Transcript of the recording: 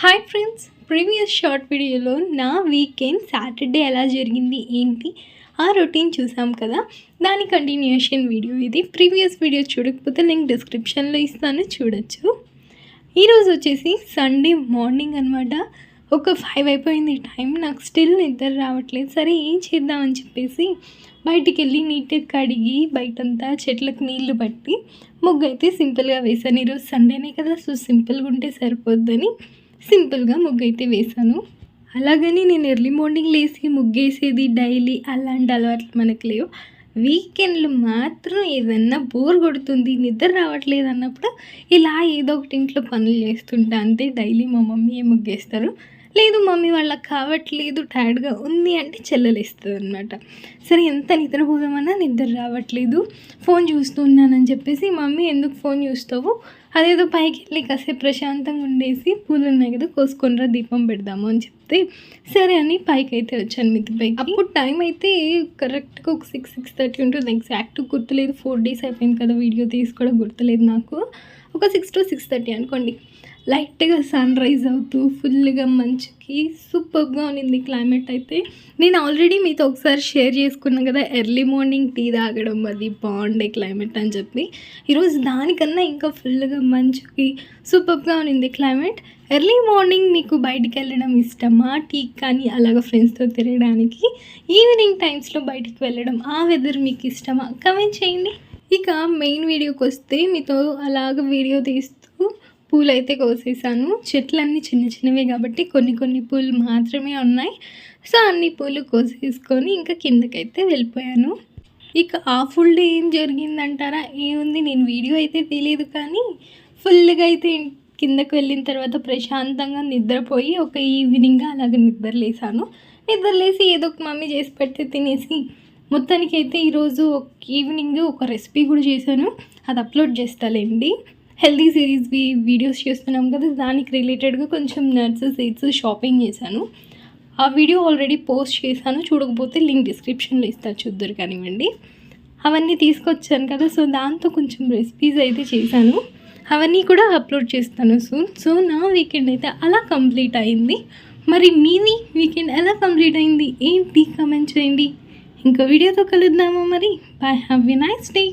Hi friends, previous short వీడియోలో నా weekend Saturday ఎలా జరిగింది ఏంటి ఆ రొటీన్ చూసాం కదా. దాని కంటిన్యూషన్ వీడియో ఇది. ప్రీవియస్ వీడియో చూడకపోతే లింక్ డిస్క్రిప్షన్లో ఇస్తాను, చూడొచ్చు. ఈరోజు వచ్చేసి సండే మార్నింగ్ అనమాట. ఒక 5 అయిపోయింది టైం. నాకు స్టిల్ నిద్ర రావట్లేదు. సరే ఏం చేద్దామని చెప్పేసి బయటికి వెళ్ళి నీట్గా కడిగి బయటంతా చెట్లకు నీళ్లు పట్టి ముగ్గు అయితే సింపుల్గా వేసాను. ఈరోజు సండేనే కదా, సో సింపుల్గా ఉంటే సరిపోద్దని సింపుల్గా ముగ్గు అయితే వేసాను. అలాగని నేను ఎర్లీ మార్నింగ్ లేచి ముగ్గేసేది డైలీ అలాంటి అలవాట్లు మనకు లేవు. వీకెండ్లు మాత్రం ఏదన్నా బోర్ కొడుతుంది, నిద్ర రావట్లేదు అన్నప్పుడు ఇలా ఏదో ఒకటి ఇంట్లో పనులు చేస్తుంటా అంతే. డైలీ మా మమ్మీ ముగ్గేస్తారు, లేదు మమ్మీ వాళ్ళకి కావట్లేదు టైర్డ్గా ఉంది అంటే చెల్లెలేస్తుంది అనమాట. సరే ఎంత నిద్రపోదామన్నా నిద్ర రావట్లేదు, ఫోన్ చూస్తున్నానని చెప్పేసి మమ్మీ ఎందుకు ఫోన్ చూస్తావు, అదేదో పైకి వెళ్ళి కాసేపు ప్రశాంతంగా ఉండేసి పూలు ఉన్నాయి కదా కోసుకొనిరా దీపం పెడదాము అని చెప్తే సరే అని పైకి అయితే వచ్చాను మిద్ది పైకి. అప్పుడు టైం అయితే కరెక్ట్గా ఒక 6-6:30 ఉంటుంది. ఎగ్జాక్ట్ గుర్తులేదు, 4 days అయిపోయింది కదా వీడియో తీసుకోవడం, గుర్తులేదు నాకు. ఒక 6 to 6:30 అనుకోండి. లైట్గా సన్ రైజ్ అవుతూ ఫుల్గా మంచుకి సూపర్గా ఉన్నింది క్లైమేట్ అయితే. నేను ఆల్రెడీ మీతో ఒకసారి షేర్ చేసుకున్నాను కదా ఎర్లీ మార్నింగ్ టీ తాగడం, అది బాగుండే క్లైమేట్ అని చెప్పి. ఈరోజు దానికన్నా ఇంకా ఫుల్గా మంచుకి సూపర్గా ఉన్నింది క్లైమేట్. ఎర్లీ మార్నింగ్ మీకు బయటికి వెళ్ళడం ఇష్టమా, టీ కానీ అలాగ ఫ్రెండ్స్తో తిరగడానికి, ఈవినింగ్ టైమ్స్లో బయటికి వెళ్ళడం, ఆ వెదర్ మీకు ఇష్టమా కమెంట్ చేయండి. ఇక మెయిన్ వీడియోకి వస్తే మీతో అలాగ వీడియో తీస్తూ పూలు అయితే కోసేసాను. చెట్లన్నీ చిన్న చిన్నవే కాబట్టి కొన్ని పూలు మాత్రమే ఉన్నాయి. సో అన్ని పూలు కోసేసుకొని ఇంకా కిందకైతే వెళ్ళిపోయాను. ఇక ఆ ఫుల్ డే ఏం జరిగిందంటారా, ఏముంది నేను వీడియో అయితే తెలియదు కానీ ఫుల్గా అయితే కిందకు వెళ్ళిన తర్వాత ప్రశాంతంగా నిద్రపోయి ఒక ఈవినింగ్ అలాగ నిద్రలేసాను. నిద్రలేసి ఏదో ఒక మమ్మీ చేసి పెడితే తినేసి మొత్తానికి అయితే ఈరోజు ఈవినింగ్ ఒక రెసిపీ కూడా చేశాను, అది అప్లోడ్ చేస్తాలేండి. హెల్దీ సిరీస్ వీడియోస్ చేస్తున్నాం కదా, దానికి రిలేటెడ్గా కొంచెం నట్స్ సీడ్స్ షాపింగ్ చేశాను. ఆ వీడియో ఆల్రెడీ పోస్ట్ చేశాను, చూడకపోతే లింక్ డిస్క్రిప్షన్లో ఇస్తాను, చూద్దరు కానివ్వండి. అవన్నీ తీసుకొచ్చాను కదా, సో దాంతో కొంచెం రెసిపీస్ అయితే చేశాను, అవన్నీ కూడా అప్లోడ్ చేస్తాను సూన్. సో నా వీకెండ్ అయితే అలా కంప్లీట్ అయింది. మరి మీది వీకెండ్ ఎలా కంప్లీట్ అయింది ఏంటి కమెంట్ చేయండి. ఇంకో వీడియోతో కలుద్దామా మరి. Bye, have a nice day.